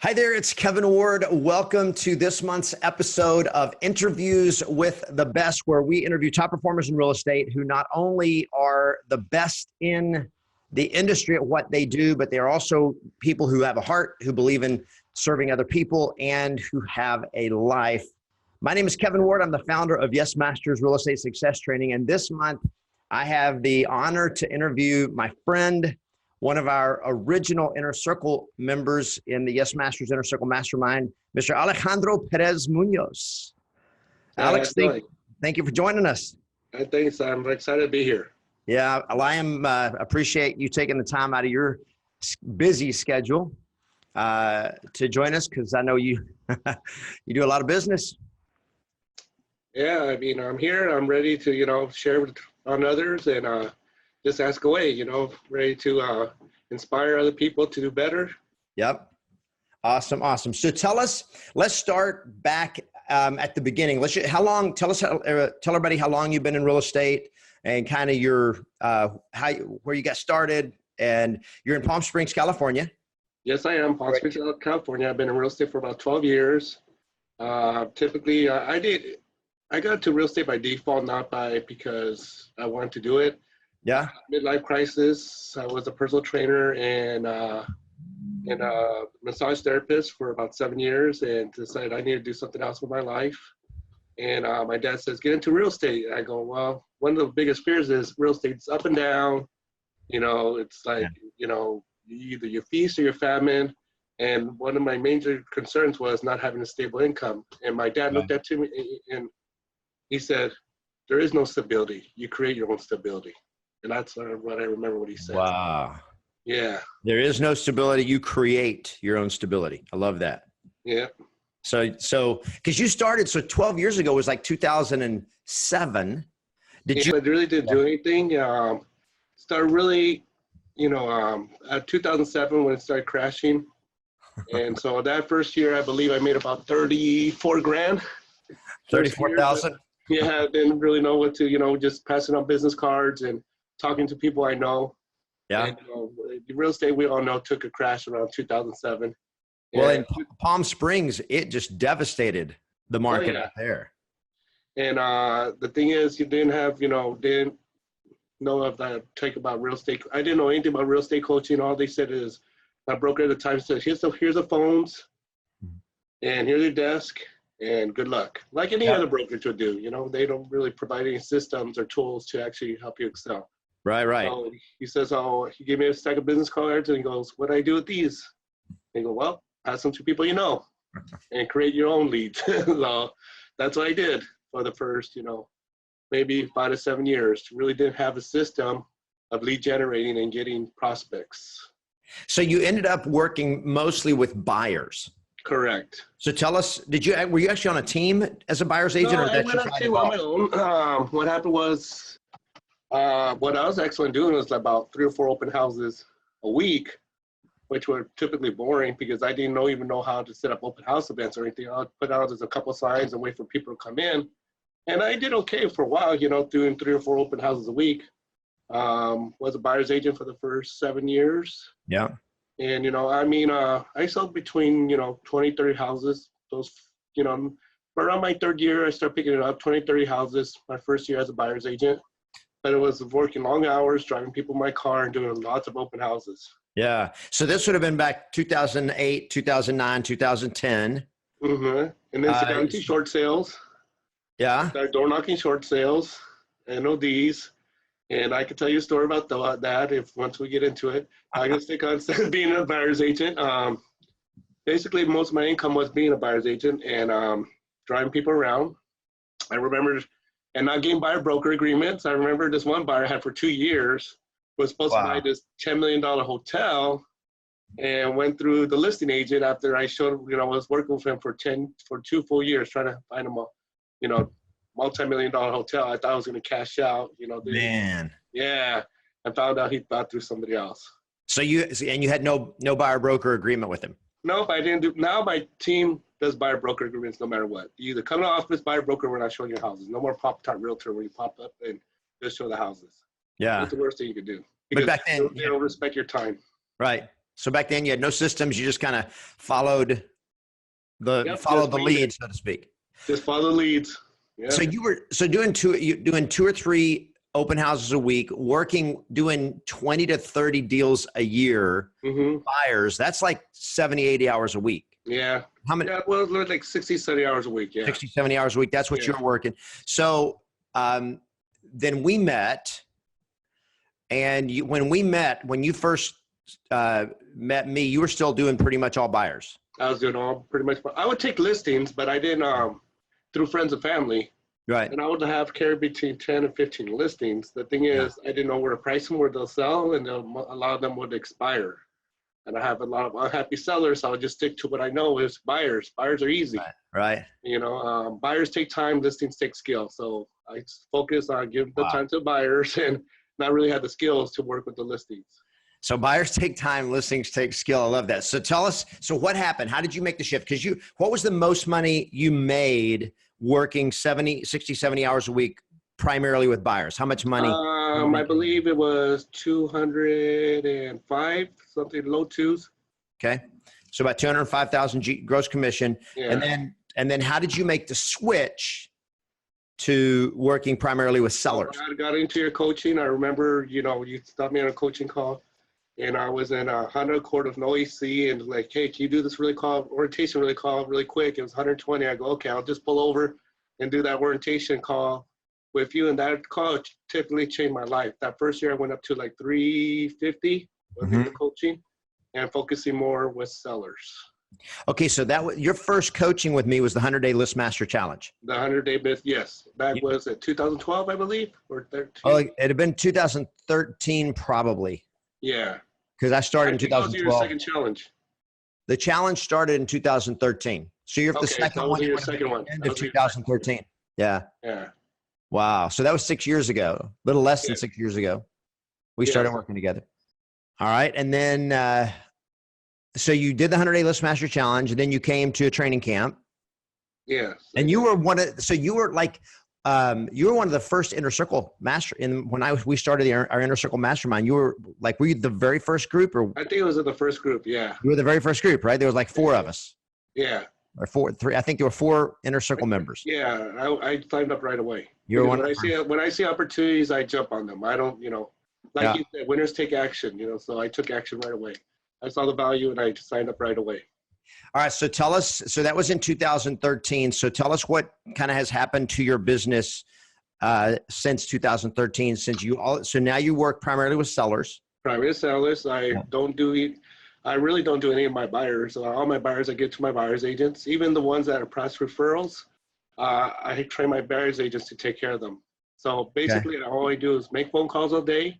Hi there, it's Kevin Ward. Welcome to this month's episode of Interviews with the Best, where we interview top performers in real estate who not only are the best in the industry at what they do, but they're also people who have a heart, who believe in serving other people, and who have a life. My name is Kevin Ward. I'm the founder of YesMasters Real Estate Success Training, and this month I have the honor to interview my friend, one of our original Inner Circle members in the YesMasters Inner Circle Mastermind, Mr. Alejandro Perez Munoz. Alex, thank you for joining us. Thanks. I'm excited to be here. Yeah, I appreciate you taking the time out of your busy schedule to join us, because I know you you do a lot of business. Yeah, I mean, I'm here. I'm ready to, share on others and just ask away, ready to inspire other people to do better. Yep. Awesome. So tell us, let's start back at the beginning. Tell everybody how long you've been in real estate and kind of your, where you got started. And you're in Palm Springs, California. Yes, I am. Palm Springs, California. I've been in real estate for about 12 years. Typically, I got to real estate by default, not because I wanted to do it. Yeah. Midlife crisis. I was a personal trainer and a massage therapist for about 7 years, and decided I need to do something else with my life. And my dad says, get into real estate. And I go, well, one of the biggest fears is real estate's up and down. It's like, either you feast or you famine. And one of my major concerns was not having a stable income. And my dad looked up to me and he said, there is no stability. You create your own stability. And that's what I remember what he said. Wow. Yeah. There is no stability. You create your own stability. I love that. Yeah. So, because you started, 12 years ago was like 2007. I really didn't do anything. Started really, at 2007 when it started crashing. And so that first year, I believe I made about 34 grand. 34,000. Yeah. I didn't really know what to, just passing out business cards and talking to people I know. Yeah. And, real estate, we all know, took a crash around 2007. Well, in Palm Springs, it just devastated the market out there. And the thing is, you didn't know of that take about real estate. I didn't know anything about real estate coaching. All they said is, my broker at the time said, here's the phones, and here's your desk, and good luck. Like any other brokerage would do. They don't really provide any systems or tools to actually help you excel. Right. So he says, he gave me a stack of business cards, and he goes, what do I do with these? And I go, well, pass them to people and create your own leads. So that's what I did for the first, maybe 5 to 7 years. Really didn't have a system of lead generating and getting prospects. So you ended up working mostly with buyers. Correct. So tell us, were you actually on a team as a buyer's agent? No, I went actually on my own. What happened was, what I was actually doing was about 3 or 4 open houses a week, which were typically boring because I didn't even know how to set up open house events or anything. I'd put out just a couple signs and wait for people to come in. And I did okay for a while, doing 3 or 4 open houses a week. Was a buyer's agent for the first 7 years. Yeah. And, I sold between, 20, 30 houses. Those, around my 3rd year, I started picking it up, 20, 30 houses, my first year as a buyer's agent. But it was working long hours, driving people in my car and doing lots of open houses. Yeah. So this would have been back 2008, 2009, 2010. Mm-hmm. And then got into short sales. Yeah. Started door knocking short sales, NODs. And I could tell you a story about that once we get into it. I'm going to stick on being a buyer's agent. Basically, most of my income was being a buyer's agent and driving people around. I remember, and not getting buyer broker agreements. I remember this one buyer I had for 2 years, was supposed to buy this $10 million hotel, and went through the listing agent after I showed, I was working with him for 2 full years trying to find him a, multi-million-dollar hotel. I thought I was going to cash out, Man. Yeah. I found out he bought through somebody else. So you had no buyer broker agreement with him? Nope, I didn't do. Now my team does buyer broker agreements no matter what. You either come to the office, buyer broker, we're not showing your houses. No more pop-top realtor where you pop up and just show the houses. Yeah. That's the worst thing you could do. But back then, they don't respect your time. Right. So back then you had no systems. You just kind of followed the lead, so to speak. Just follow the leads. Yeah. So you were doing two or three open houses a week, doing 20 to 30 deals a year, buyers. That's like 70, 80 hours a week. Yeah. How many? Yeah, well, like 60, 70 hours a week. Yeah. 60, 70 hours a week. That's what you're working. So then we met, and when you first met me, you were still doing pretty much all buyers. I was doing all pretty much. I would take listings, but I didn't through friends and family. Right. And I would have carried between 10 and 15 listings. The thing is, I didn't know where to price them, where they'll sell, and a lot of them would expire. And I have a lot of unhappy sellers, so I'll just stick to what I know is buyers. Buyers are easy. Right. You know, buyers take time, listings take skill. So I focus on giving the time to buyers and not really have the skills to work with the listings. So buyers take time, listings take skill. I love that. So tell us, so what happened? How did you make the shift? Because what was the most money you made working 60, 70 hours a week, primarily with buyers? How much money? I believe it was 205, something, low twos. Okay. So about 205,000 gross commission. Yeah. And then how did you make the switch to working primarily with sellers? I got into your coaching. I remember, you stopped me on a coaching call, and I was in a Honda Accord of no AC, and like, hey, can you do this orientation really quick? It was 120. I go, okay, I'll just pull over and do that orientation call with you. And that call typically changed my life. That first year I went up to like 350 with the coaching and focusing more with sellers. Okay, so that was your first coaching with me was the 100-day Listmaster Challenge. The 100-day myth, yes. That was at 2012, I believe, or 13. Oh, it had been 2013 probably. Yeah. Because I started in 2012. That was your second challenge. The challenge started in 2013. So you're the second one. Your second one. End of 2013. Yeah. Yeah. Wow. So that was 6 years ago. A little less than 6 years ago. We started working together. All right. And then, so you did the 100-day Listmaster Challenge, and then you came to a training camp. Yes. And you were one of the first Inner Circle master. When we started our Inner Circle mastermind, were you the very first group? Or I think it was in the first group. Yeah. You were the very first group, right? There was like 4 of us. Yeah. Or 3. I think there were 4 Inner Circle members. Yeah. I signed up right away. You're one. When I see opportunities, I jump on them. I don't, you said, winners take action, so I took action right away. I saw the value and I signed up right away. All right. So tell us, so that was in 2013. So tell us what kind of has happened to your business since 2013, so now you work primarily with sellers. Primarily sellers. I really don't do any of my buyers. All my buyers I give to my buyer's agents, even the ones that are press referrals. I train my buyer's agents to take care of them. So basically all I do is make phone calls all day,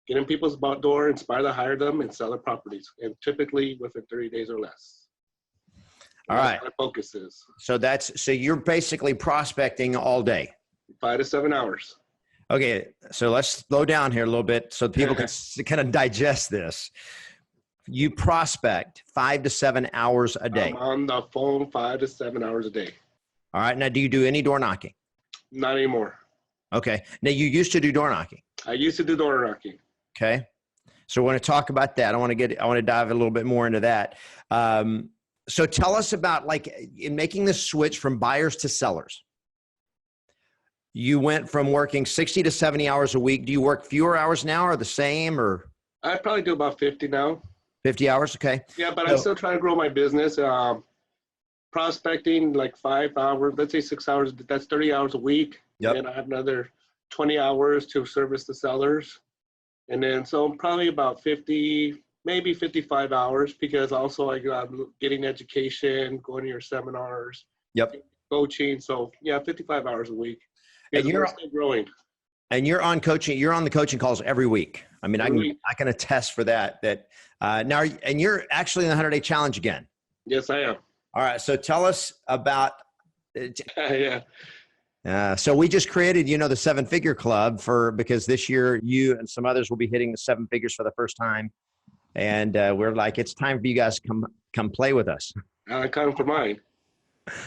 get in people's door, inspire to hire them, and sell their properties, and typically within 30 days or less. All right. My focus is. So you're basically prospecting all day. 5 to 7 hours. Okay. So let's slow down here a little bit so people can kind of digest this. You prospect 5 to 7 hours a day. I'm on the phone 5 to 7 hours a day. All right. Now, do you do any door knocking? Not anymore. Okay. Now, you used to do door knocking. I used to do door knocking. Okay. So I want to talk about that. I want to dive a little bit more into that. So tell us about in making the switch from buyers to sellers. You went from working 60 to 70 hours a week. Do you work fewer hours now or the same, or? I probably do about 50 now. 50 hours. Okay. Yeah. But I'm still trying to grow my business. Prospecting like 5 hours, let's say 6 hours, that's 30 hours a week. Yep. And I have another 20 hours to service the sellers. And then, so probably about 50, maybe 55 hours, because also I'm getting education, going to your seminars, coaching. So yeah, 55 hours a week. And you're still growing. And you're on coaching. You're on the coaching calls every week. I mean, I can attest for that. Now, and you're actually in the 100-day challenge again. Yes, I am. All right. So tell us about. Yeah. So we just created, the 7-figure club because this year you and some others will be hitting the 7 figures for the first time. And we're like, it's time for you guys to come play with us. I'm coming for mine.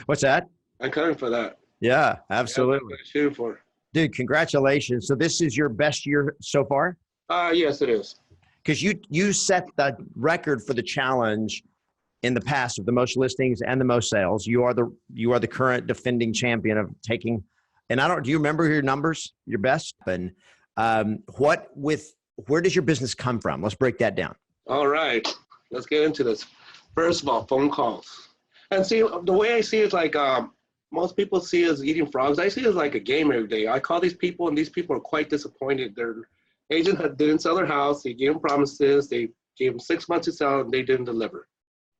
What's that? I'm coming for that. Yeah, absolutely. I'm shooting for. Dude, congratulations. So this is your best year so far? Yes, it is. because you set the record for the challenge in the past of the most listings and the most sales. You are the current defending champion of taking. And do you remember your numbers, your best? And where does your business come from? Let's break that down. All right, let's get into this. First of all, phone calls. And see, the way I see it is like most people see it as eating frogs. I see it as like a game every day. I call these people, and these people are quite disappointed. Their agent didn't sell their house. They gave them promises. They gave them 6 months to sell, and they didn't deliver.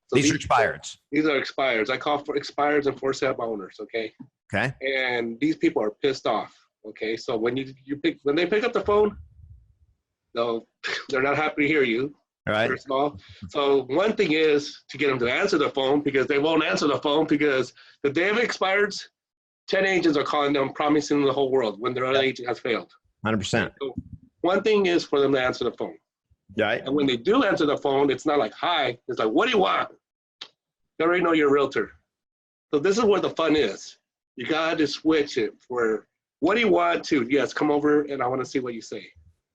So these are expireds. These are expireds. I call for expireds and for sale owners, okay? Okay. And these people are pissed off, okay? So when when they pick up the phone, they're not happy to hear you. All right. First of all. So one thing is to get them to answer the phone, because they won't answer the phone, because the day of expireds, 10 agents are calling them, promising them the whole world when their other agent has failed. 100%. So one thing is for them to answer the phone. Right. And when they do answer the phone, it's not like, hi, it's like, what do you want? They already know you're a realtor. So this is where the fun is. You got to switch it for, what do you want to? Yes, come over and I want to see what you say.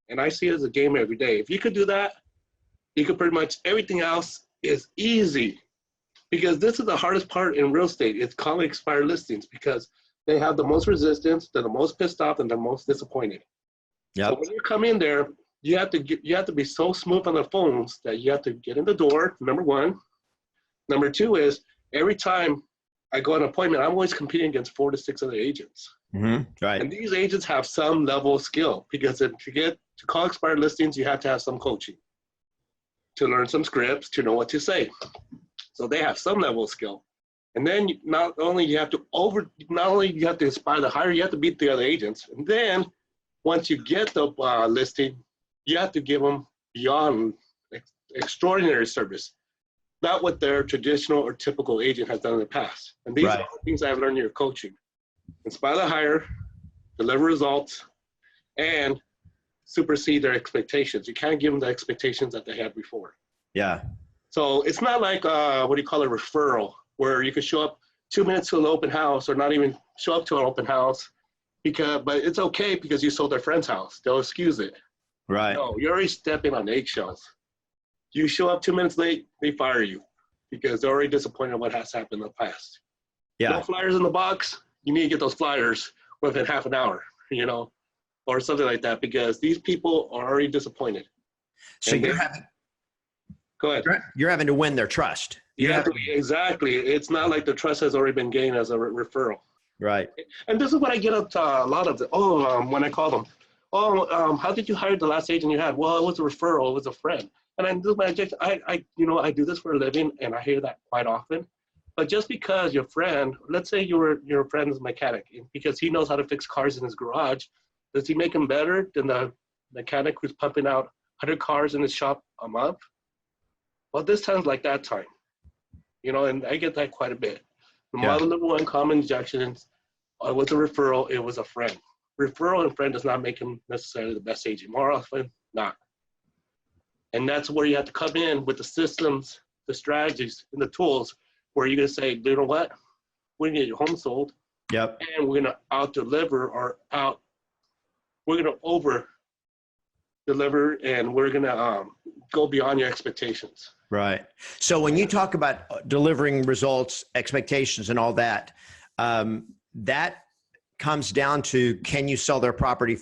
And I see it as a game every day. If you could do that, you could pretty much, everything else is easy. Because this is the hardest part in real estate. It's calling expired listings, because they have the most resistance, they're the most pissed off, and they're most disappointed. Yep. So when you come in there, you have to be so smooth on the phones that you have to get in the door, number one. Number two is, every time I go on an appointment, I'm always competing against 4 to 6 other agents. Mm-hmm. Right. And these agents have some level of skill, because to call expired listings, you have to have some coaching, to learn some scripts, to know what to say. So they have some level of skill. And then not only you have to inspire the higher, you have to beat the other agents. And then once you get the listing, you have to give them beyond extraordinary service, not what their traditional or typical agent has done in the past. And these are things I've learned in your coaching. Inspire the higher, deliver results, and supersede their expectations. You can't give them the expectations that they had before. Yeah. So it's not like, what do you call a referral, where you could show up 2 minutes to an open house, or not even show up to an open house, but it's okay because you sold their friend's house. They'll excuse it. Right. No, you're already stepping on eggshells. You show up 2 minutes late, they fire you, because they're already disappointed in what has happened in the past. Yeah. No flyers in the box, you need to get those flyers within half an hour, or something like that, because these people are already disappointed. So Go ahead. You're having to win their trust. Exactly. It's not like the trust has already been gained as a referral. Right. And this is what I get up to a lot of when I call them. How did you hire the last agent you had? Well, it was a referral. It was a friend. And I do my objection. I do this for a living, and I hear that quite often. But just because your friend, let's say your friend is a mechanic, because he knows how to fix cars in his garage, does he make him better than the mechanic who's pumping out 100 cars in his shop a month? Well, this sounds like that time, and I get that quite a bit. The number one common objection is, it was a referral, it was a friend. Referral and friend does not make him necessarily the best agent. More often, not. And that's where you have to come in with the systems, the strategies, and the tools, where you're going to say, you know what? We're going to get your home sold. Yep. And we're going to we're going to over-deliver, and we're going to go beyond your expectations. Right. So when you talk about delivering results, expectations, and all that, that comes down to, can you sell their property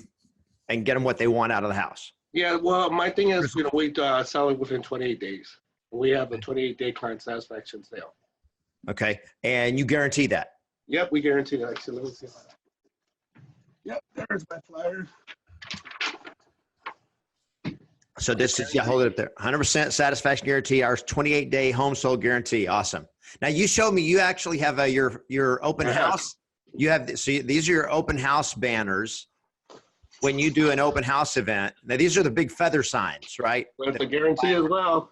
and get them what they want out of the house? Yeah, well, my thing is, we sell it within 28 days. We have a 28-day client satisfaction sale. Okay. And you guarantee that? Yep, we guarantee that. Actually, let me see. Yep, there's my flyer. So this is, hold it up there. 100% satisfaction guarantee, our 28-day home sold guarantee. Awesome. Now you showed me, you actually have your open house. You have, these are your open house banners when you do an open house event. Now these are the big feather signs, right? With the guarantee as well.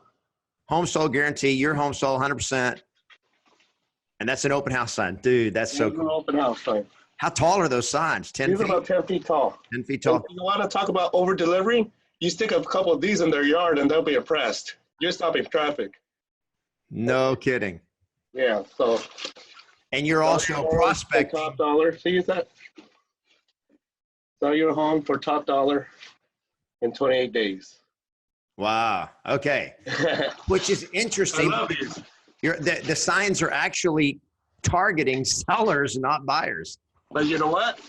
Home sold guarantee, your home sold 100%. And that's an open house sign. Dude, that's so cool. An open house sign. How tall are those signs? 10 feet? These are about 10 feet tall. 10 feet tall. If you want to talk about over-delivering, you stick a couple of these in their yard and they'll be impressed. You're stopping traffic. No kidding. Yeah, so. And you're also prospecting. Top dollar. See that? Sell your home for top dollar in 28 days. Wow. Okay. Which is I interesting. love these. The signs are actually targeting sellers, not buyers. But you know what?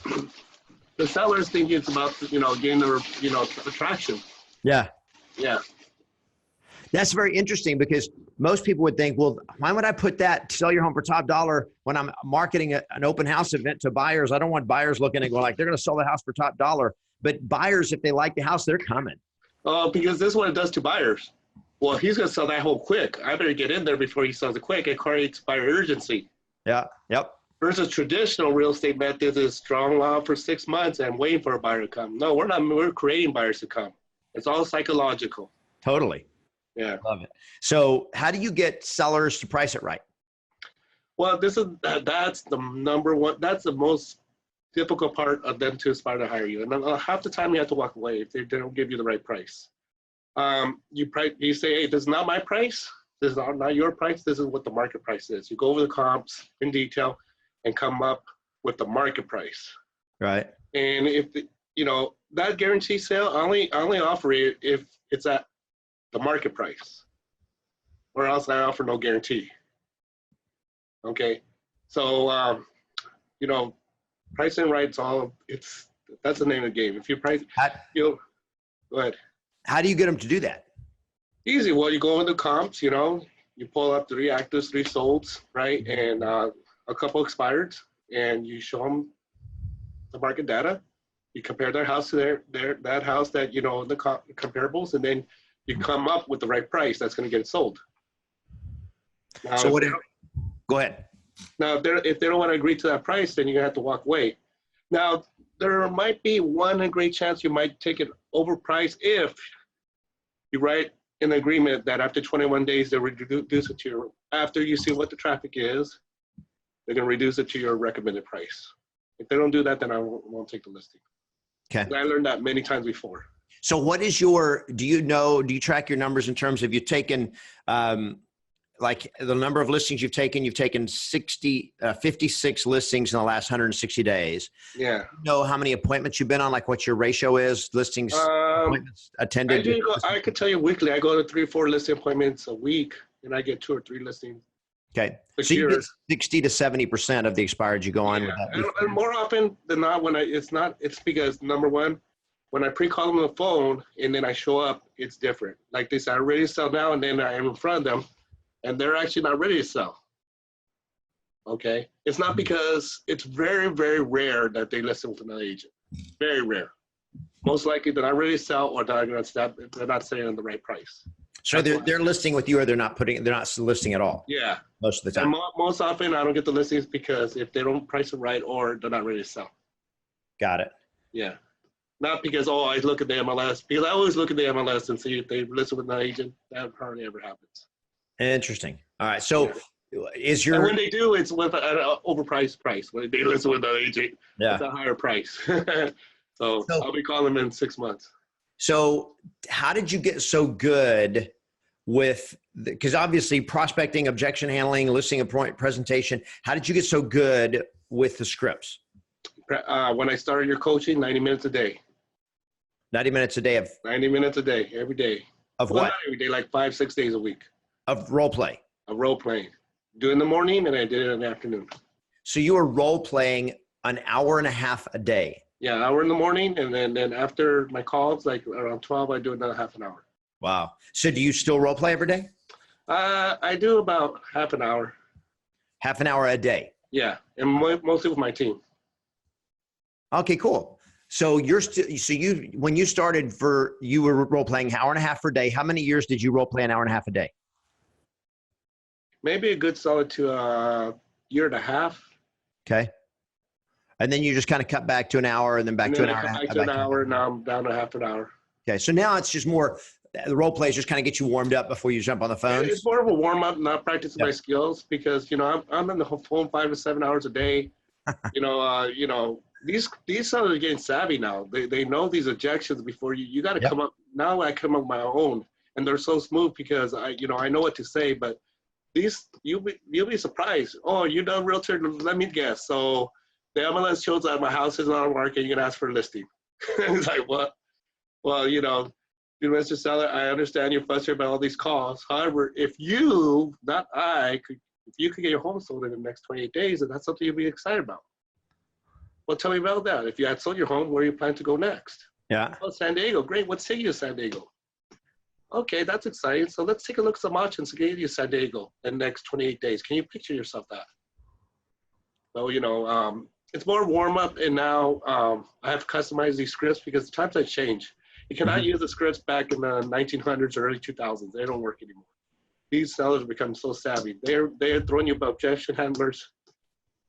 The sellers think it's about, getting their, attraction. Yeah. Yeah. That's very interesting because most people would think, well, why would I put that sell your home for top dollar when I'm marketing an open house event to buyers? I don't want buyers looking and going like, they're going to sell the house for top dollar. But buyers, if they like the house, they're coming. Because this is what it does to buyers. Well, he's going to sell that home quick. I better get in there before he sells it quick. It creates buyer urgency. Yeah. Yep. Versus traditional real estate methods is strong law for 6 months and waiting for a buyer to come. No, we're not. We're creating buyers to come. It's all psychological. Totally. Yeah. Love it. So how do you get sellers to price it right? Well, that's the number one. That's the most difficult part of them to aspire to hire you. And then, half the time you have to walk away if they don't give you the right price. You say, hey, this is not my price. This is not your price. This is what the market price is. You go over the comps in detail and come up with the market price. Right. And if that guarantee sale, I only offer it if it's at the market price, or else I offer no guarantee. Okay, so pricing right, that's the name of the game. If you price, go ahead. How do you get them to do that? Easy. Well, you go into comps. You pull up 3 actives, 3 solds, right, and a couple expired, and you show them the market data. You compare their house to that house that the comparables, and then you come up with the right price that's going to get it sold. Now, so go ahead. Now, if they don't want to agree to that price, then you're going to have to walk away. Now, there might be one great chance you might take it overpriced if you write an agreement that after 21 days, they'll reduce it to after you see what the traffic is, they're going to reduce it to your recommended price. If they don't do that, then I won't take the listing. Okay. I learned that many times before. So what is do you track your numbers in terms of you've taken, like the number of listings you've taken 56 listings in the last 160 days. Yeah. You know how many appointments you've been on, like what your ratio is, listings, appointments attended? I could tell you weekly. I go to 3 or 4 listing appointments a week, and I get 2 or 3 listings. Okay. So you get 60 to 70% of the expired you go on with that. And more often than not, it's because number one, when I pre-call them on the phone and then I show up, it's different. Like they say, I'm ready to sell now, and then I am in front of them, and they're actually not ready to sell. Okay? It's not because it's very, very rare that they listen with another agent. Very rare. Most likely they're not ready to sell, or they're not saying the right price. So they're listing with you, or they're not listing at all. Yeah. Most of the time. And most often I don't get the listings because if they don't price it right, or they're not ready to sell. Got it. Yeah. Not because, I look at the MLS, because I always look at the MLS and see if they listen with an agent. That hardly ever happens. Interesting. All right. So and when they do, it's with an overpriced price. When they listen with an agent, it's a higher price. So I'll be calling them in 6 months. So how did you get so good with, because obviously prospecting, objection handling, listing appointment presentation, how did you get so good with the scripts? When I started your coaching, 90 minutes a day. 90 minutes a day of? 90 minutes a day, every day. Of what? Not every day, like 5-6 days a week. Of role play? Of role playing. Do it in the morning, and I did it in the afternoon. So you were role playing an hour and a half a day? Yeah, an hour in the morning, and then after my calls, like around 12, I do another half an hour. Wow. So do you still role play every day? I do about half an hour. Half an hour a day? Yeah, and mostly with my team. Okay, cool. So when you started you were role playing an hour and a half per day. How many years did you role play an hour and a half a day? Maybe a good solid to a year and a half. Okay. And then you just kind of cut back to an hour, and then back to an hour. Back to an hour. Now I'm down to half an hour. Okay. So now it's just more, the role plays just kind of get you warmed up before you jump on the phone. It's more of a warm up, not practicing my skills, because, I'm in the phone 5 to 7 hours a day. These sellers are getting savvy now. They know these objections before you got to come up. Now I come up with my own, and they're so smooth because I know what to say, but you'll be surprised. Oh, you're done realtor? Let me guess. So the MLS shows that my house is not on market. You're gonna ask for a listing. It's like, what? Well, Mr. Seller, I understand you're frustrated by all these calls. However, if you, not I, if you could get your home sold in the next 28 days, then that's something you'd be excited about. Well, tell me about that. If you had sold your home, where do you plan to go next? Yeah. Oh, San Diego. Great. What city is San Diego? Okay, that's exciting. So let's take a look at some options to get you San Diego in the next 28 days. Can you picture yourself that? So, it's more warm up, and now I have to customize these scripts because the times have changed. You cannot use the scripts back in the 1900s or early 2000s. They don't work anymore. These sellers have become so savvy. They're throwing you objection handlers.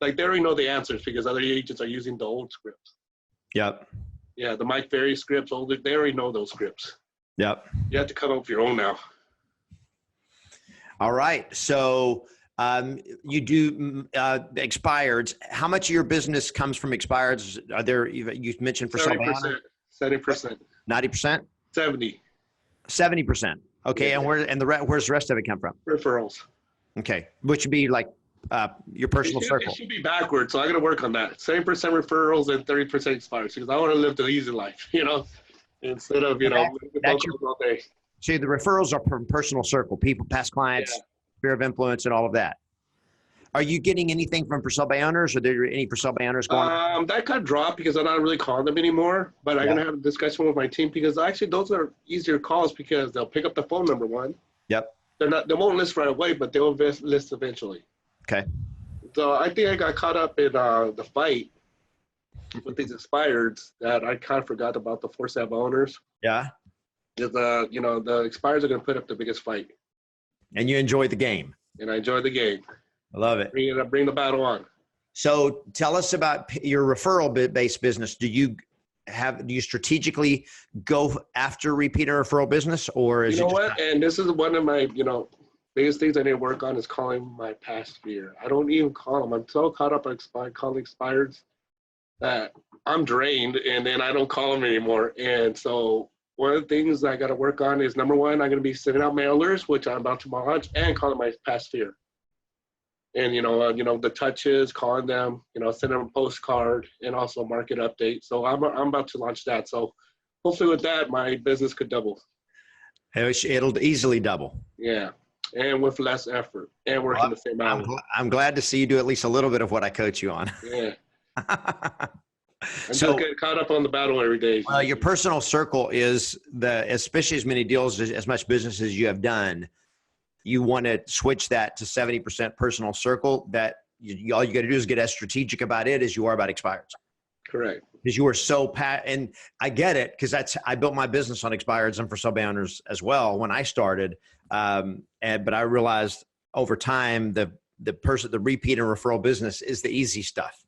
Like, they already know the answers because other agents are using the old scripts. Yep. Yeah, the Mike Ferry scripts, they already know those scripts. Yep. You have to come up with your own now. All right. So you do expireds. How much of your business comes from expireds? Are there, you mentioned for 70%. 70%. 90%? 70. 70%. Okay. Yeah. And where's the rest of it come from? Referrals. Okay. Which would be like your personal circle. It should be backwards. So I got to work on that. 70% referrals and 30% expireds because I want to live the easy life, instead of, that's all day. See, the referrals are from personal circle, people, past clients, sphere of influence, and all of that. Are you getting anything from for sale by owners? Are there any for sale by owners going on? That kind of dropped because I'm not really calling them anymore. But I'm going to have a discussion with my team because actually those are easier calls because they'll pick up the phone number one. Yep. They won't list right away, but they'll list eventually. Okay. So I think I got caught up in the fight with these expireds that I kind of forgot about the for sale by owners. Yeah. Because the expireds are going to put up the biggest fight. And you enjoy the game. And I enjoy the game. I love it. Bring the battle on. So tell us about your referral-based business. Do you strategically go after repeat and referral business, or is And this is one of my biggest things I need to work on is calling my past fear. I don't even call them. I'm so caught up on calling expireds that I'm drained, and then I don't call them anymore. And so one of the things I got to work on is, number one, I'm going to be sending out mailers, which I'm about to launch, and calling my past fear. And, the touches, calling them, sending them a postcard and also a market update. So I'm about to launch that. So hopefully with that, my business could double. It'll easily double. Yeah. And with less effort and working the same hours. I'm glad to see you do at least a little bit of what I coach you on. Yeah. So get caught up on the battle every day. Well, your personal circle is especially as many deals, as much business as you have done. You want to switch that to 70% personal circle. That all you got to do is get as strategic about it as you are about expireds. Correct. Because you are so and I get it because I built my business on expireds and for sale by owners as well when I started. But I realized over time the repeat and referral business is the easy stuff,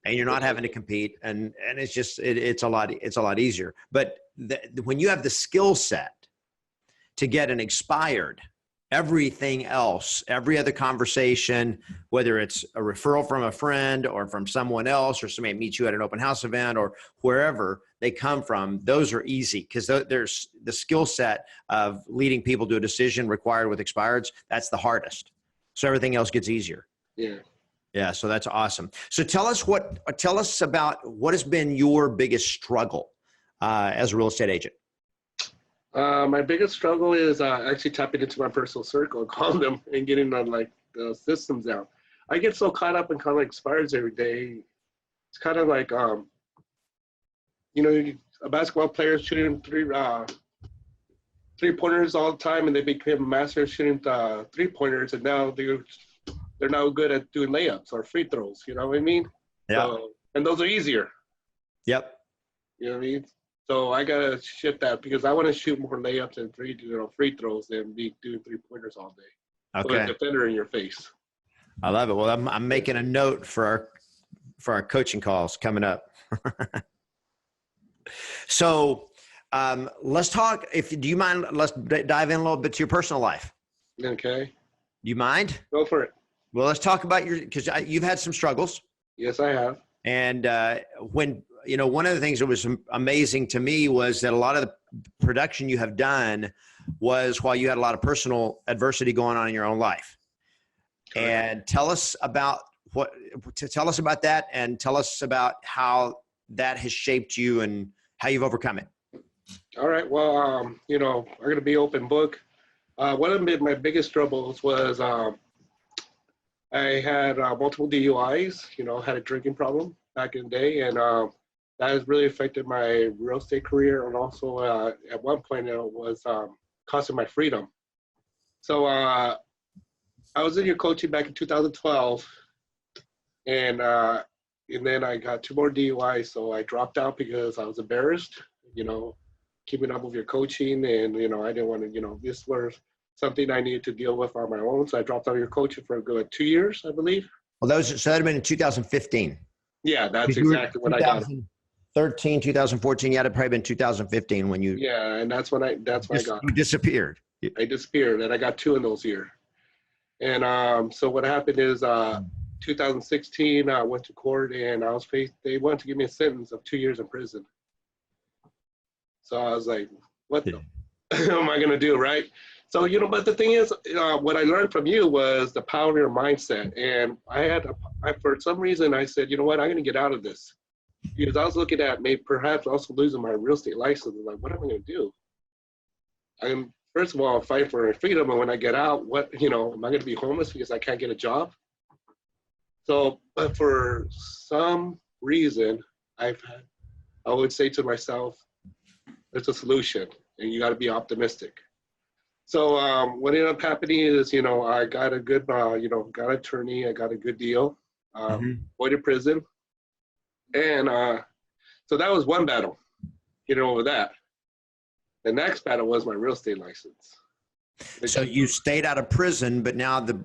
and you're not having to compete, and it's just it's a lot easier. But when you have the skill set to get an expired, everything else, every other conversation, whether it's a referral from a friend or from someone else, or somebody meets you at an open house event or wherever they come from, those are easy because there's the skill set of leading people to a decision required with expireds. That's the hardest. So everything else gets easier. Yeah. Yeah. So that's awesome. So tell us about what has been your biggest struggle as a real estate agent. My biggest struggle is actually tapping into my personal circle and calling them and getting the systems down. I get so caught up in calling expireds every day. It's kind of like, a basketball player shooting three-pointers all the time, and they became a master of shooting three-pointers, and now they're now good at doing layups or free throws. You know what I mean? Yeah. So, and those are easier. Yep. You know what I mean? So I gotta shift that because I want to shoot more layups and free throws than be doing three-pointers all day. Okay. Put a defender in your face. I love it. Well, I'm making a note for our coaching calls coming up. So let's talk. Do you mind? Let's dive in a little bit to your personal life. Okay. Do you mind? Go for it. Well, let's talk about because you've had some struggles. Yes, I have. And one of the things that was amazing to me was that a lot of the production you have done was while you had a lot of personal adversity going on in your own life. Correct. And tell us about that, and tell us about how that has shaped you and how you've overcome it. All right. Well, I'm going to be open book. One of my biggest troubles was I had multiple DUIs, had a drinking problem back in the day. And that has really affected my real estate career. And also at one point it was costing my freedom. So I was in your coaching back in 2012. And then I got 2 more DUIs. So I dropped out because I was embarrassed, keeping up with your coaching. And, I didn't want to, this was something I needed to deal with on my own. So I dropped out of your coaching for a good 2 years, I believe. Well, that would have been in 2015. Yeah, that's exactly what I got. 2013, 2014. Yeah, it'd probably been 2015 when you. Yeah, and that's when I got. You disappeared. I disappeared, and I got 2 in those years. And so what happened is 2016, I went to court, and they wanted to give me a sentence of 2 years in prison. So I was like, what the am I going to do, right? So, but the thing is, what I learned from you was the power of your mindset. And for some reason, I said, you know what, I'm going to get out of this. Because I was looking at maybe perhaps also losing my real estate license. Like, what am I going to do? First of all, fight for freedom. And when I get out, am I going to be homeless because I can't get a job? So, but for some reason, I would say to myself, there's a solution and you got to be optimistic. So what ended up happening is, I got a good, got an attorney, I got a good deal, avoided prison. And so that was one battle, over that. The next battle was my real estate license. So you stayed out of prison, but now the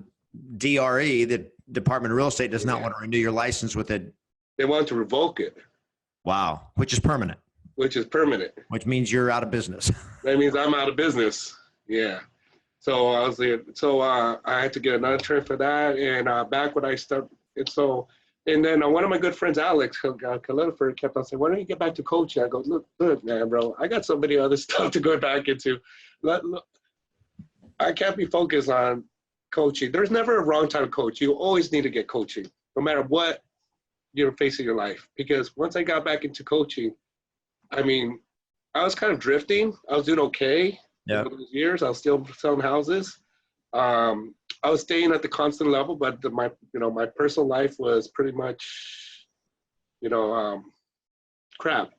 DRE, the Department of Real Estate, does not want to renew your license with it. They want to revoke it. Wow. Which is permanent. Which is permanent. Which means you're out of business. That means I'm out of business. Yeah. So I was there. So I had to get another attorney for that. And back when I started, and then one of my good friends, Alex Califord, kept on saying, why don't you get back to coaching? I go, look, man, bro, I got so many other stuff to go back into. Look, I can't be focused on coaching. There's never a wrong time to coach. You always need to get coaching, no matter what you're facing in your life. Because once I got back into coaching, I was kind of drifting. I was doing okay. Yeah. Those years, I was still selling houses. I was staying at the constant level, but my personal life was pretty much, crap.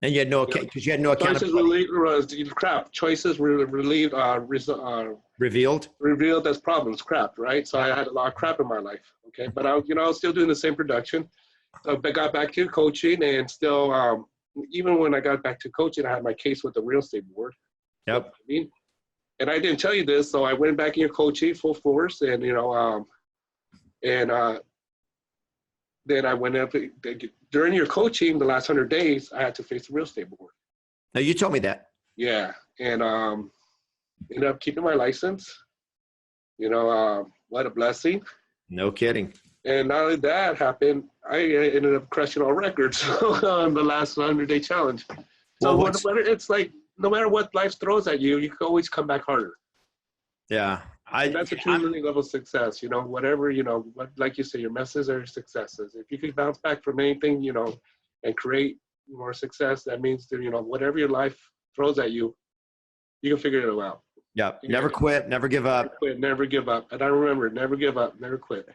And you had no, because you had no accountability. Crap. Choices were revealed as problems. Crap, right? So I had a lot of crap in my life. Okay, but I was still doing the same production. So I got back to coaching, and still, even when I got back to coaching, I had my case with the real estate board. Yep. And I didn't tell you this, so I went back in your coaching full force, and then I went up during your coaching. The last 100 days, I had to face the real estate board. No, you told me that. Yeah, and ended up keeping my license. What a blessing. No kidding. And not only that happened, I ended up crushing all records on the last 100-day challenge. So it's like, no matter what life throws at you, you can always come back harder. Yeah. That's a true level of success. Whatever, like you say, your messes are successes. If you can bounce back from anything, and create more success, that means that, whatever your life throws at you, you can figure it out. Yeah. Never quit. Never give up. Never give up. And I remember, never give up, never quit.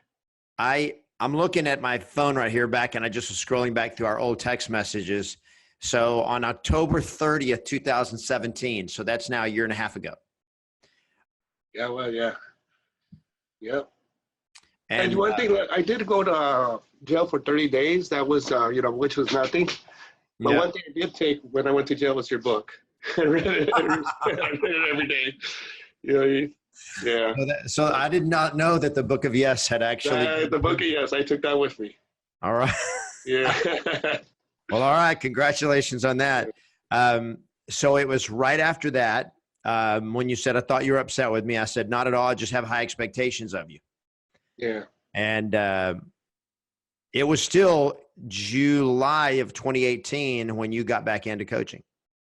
I'm looking at my phone right here back, and I just was scrolling back through our old text messages. So on October 30th, 2017, so that's now a year and a half ago. Yeah, well, yeah. Yep. And one thing, I did go to jail for 30 days. That was, which was nothing. But one thing I did take when I went to jail was your book. I read it every day. Yeah. So I did not know that the Book of Yes had actually. The Book of Yes, I took that with me. All right. Yeah. Well, all right. Congratulations on that. So it was right after that when you said, I thought you were upset with me. I said, not at all. I just have high expectations of you. Yeah. And it was still July of 2018 when you got back into coaching.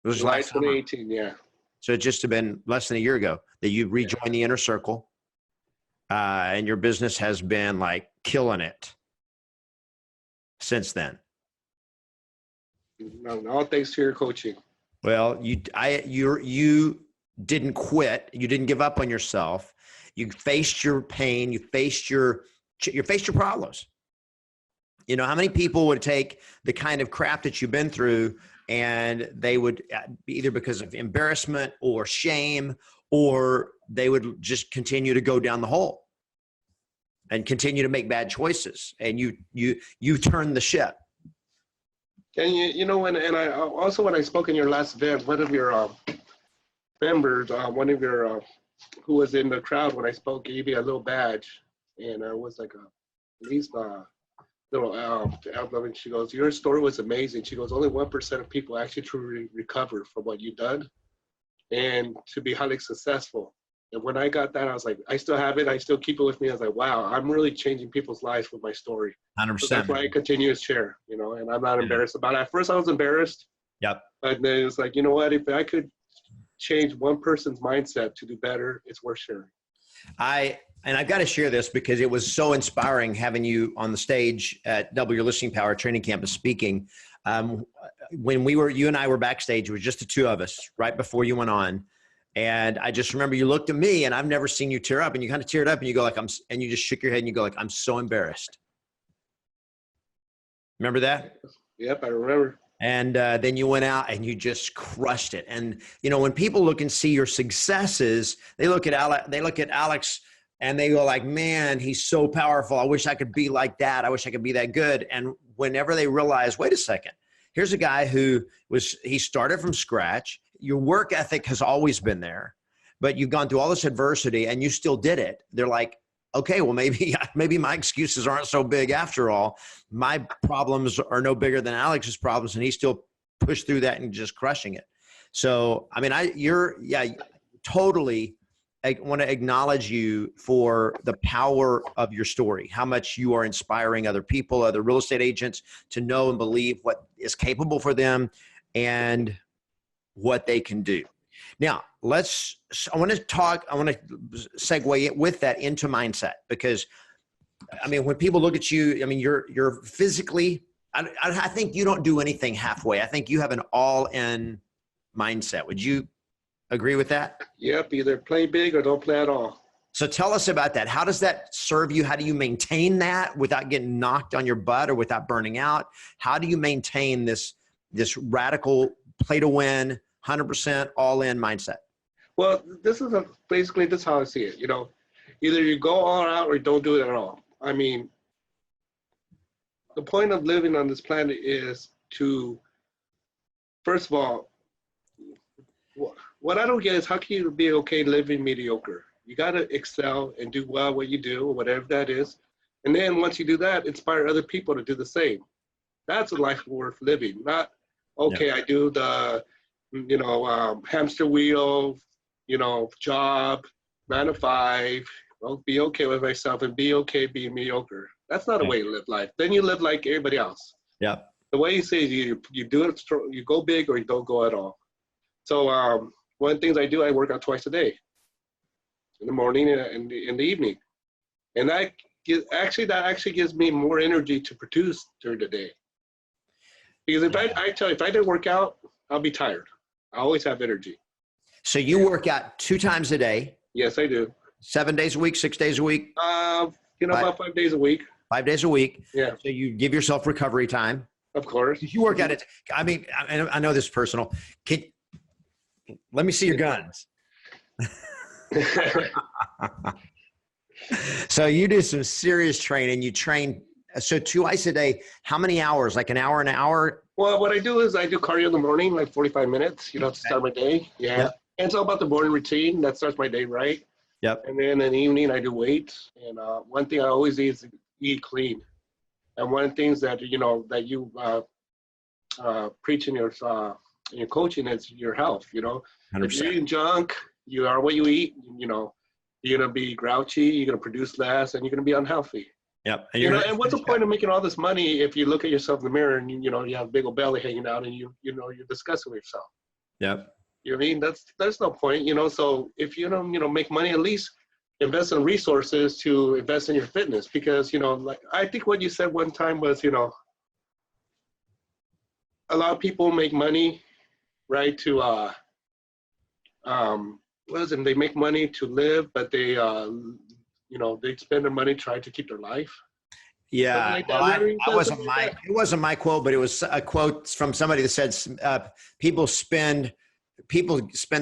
It was July last 2018, summer. yeah. So it just have been less than a year ago that you rejoined the Inner Circle, and your business has been like killing it since then. No, all thanks to your coaching. Well, you didn't quit. You didn't give up on yourself. You faced your pain. You faced your problems. You know, how many people would take the kind of crap that you've been through and they would either because of embarrassment or shame, or they would just continue to go down the hole and continue to make bad choices. And you turn the ship. And you know, when I spoke in your last event, one of your members, one of your who was in the crowd when I spoke, gave me a little badge, and I was like at least little and she goes, your story was amazing. She goes, only 1% of people actually truly recover from what you've done and to be highly successful. And when I got that, I was like, I still have it. I still keep it with me. I was like, wow, I'm really changing people's lives with my story. 100%. So that's why I continue to share, you know, and I'm not embarrassed about it. At first I was embarrassed. Yep. But then it's like, you know what, if I could change one person's mindset to do better, it's worth sharing. And I've got to share this because it was so inspiring having you on the stage at Double Your Listing Power Training Campus speaking. When you and I were backstage, it was just the two of us right before you went on. And I just remember you looked at me, and I've never seen you tear up, and you kind of teared up and you go like, and you just shook your head and you go like, I'm so embarrassed. Remember that? Yep, I remember. And then you went out and you just crushed it. And, you know, when people look and see your successes, they look at Alex and they go like, man, he's so powerful. I wish I could be like that. I wish I could be that good. And whenever they realize, wait a second, here's a guy he started from scratch. Your work ethic has always been there, but you've gone through all this adversity and you still did it. They're like, okay, well, maybe my excuses aren't so big after all. My problems are no bigger than Alex's problems, and he still pushed through that and just crushing it. So, I mean, totally. I want to acknowledge you for the power of your story, how much you are inspiring other people, other real estate agents to know and believe what is capable for them and what they can do. Now, I want to segue with that into mindset, because I mean, when people look at you, I mean, you're physically, I think you don't do anything halfway. I think you have an all-in mindset. Would you agree with that? Yep. Either play big or don't play at all. So tell us about that. How does that serve you? How do you maintain that without getting knocked on your butt or without burning out? How do you maintain this radical play to win, 100% all-in mindset? Well, this is basically this is how I see it. You know, either you go all out or you don't do it at all. I mean, the point of living on this planet is to, first of all, what I don't get is how can you be okay living mediocre? You got to excel and do well what you do, whatever that is. And then once you do that, inspire other people to do the same. That's a life worth living. Not, okay, yeah. I do the, hamster wheel, job, 9 to 5, well, be okay with myself and be okay being mediocre. That's not a way to live life. Then you live like everybody else. Yeah. The way you say is you do it, you go big or you don't go at all. So one of the things I do, I work out twice a day, in the morning and in the evening. And that actually gives me more energy to produce during the day. Because if I didn't work out, I'll be tired. I always have energy. So you work out 2 times a day? Yes, I do. 7 days a week, 6 days a week? About 5 days a week. 5 days a week. Yeah. So you give yourself recovery time. Of course. You work at it. I mean, I know this is personal. Let me see your guns. So you do some serious training. You train. So twice a day, how many hours? Like an hour, an hour? Well, what I do is I do cardio in the morning, like 45 minutes, to start my day. Yeah. Yep. And it's all about the morning routine. That starts my day right. Yep. And then in the evening, I do weights. And one thing I always eat is eat clean. And one of the things that, that you preach in your coaching is your health, 100%. If you're eating junk, you are what you eat, you're going to be grouchy, you're going to produce less, and you're going to be unhealthy. Yep. And what's the point of making all this money if you look at yourself in the mirror and, you have a big old belly hanging out and you're disgusted with yourself. Yep. You know what I mean? There's no point, so if you don't, make money, at least invest in resources to invest in your fitness, because, like I think what you said one time was, a lot of people make money right? To what is it? They make money to live, but they they spend their money trying to keep their life. Yeah, Like well, that, Larry? I wasn't my it wasn't my quote, but it was a quote from somebody that said people spend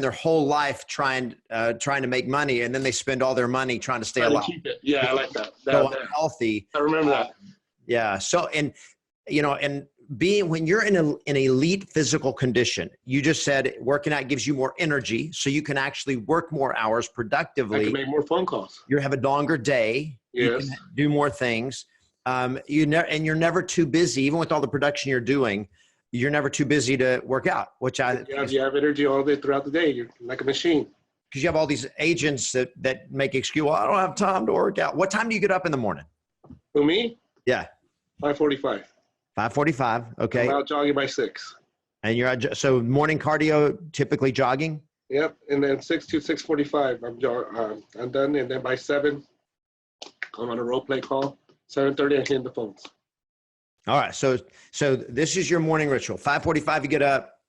their whole life trying to make money, and then they spend all their money trying to stay alive. Keep it. Yeah, I like that. So unhealthy. I remember that. Yeah. So and being when you're in an elite physical condition, you just said working out gives you more energy, so you can actually work more hours productively. I can make more phone calls. You have a longer day. Yes. You can do more things. You're never too busy, even with all the production you're doing. You're never too busy to work out, which you have energy all day throughout the day. You're like a machine. Because you have all these agents that make excuse. Well, I don't have time to work out. What time do you get up in the morning? For me? Yeah. 5:45. 5:45. Okay. I'm out jogging by 6. And so morning cardio, typically jogging. Yep, and then 6 to 6:45, I'm done, and then by 7, I'm on a role play call. 7:30, I hit the phones. All right, so this is your morning ritual. 5:45, you get up.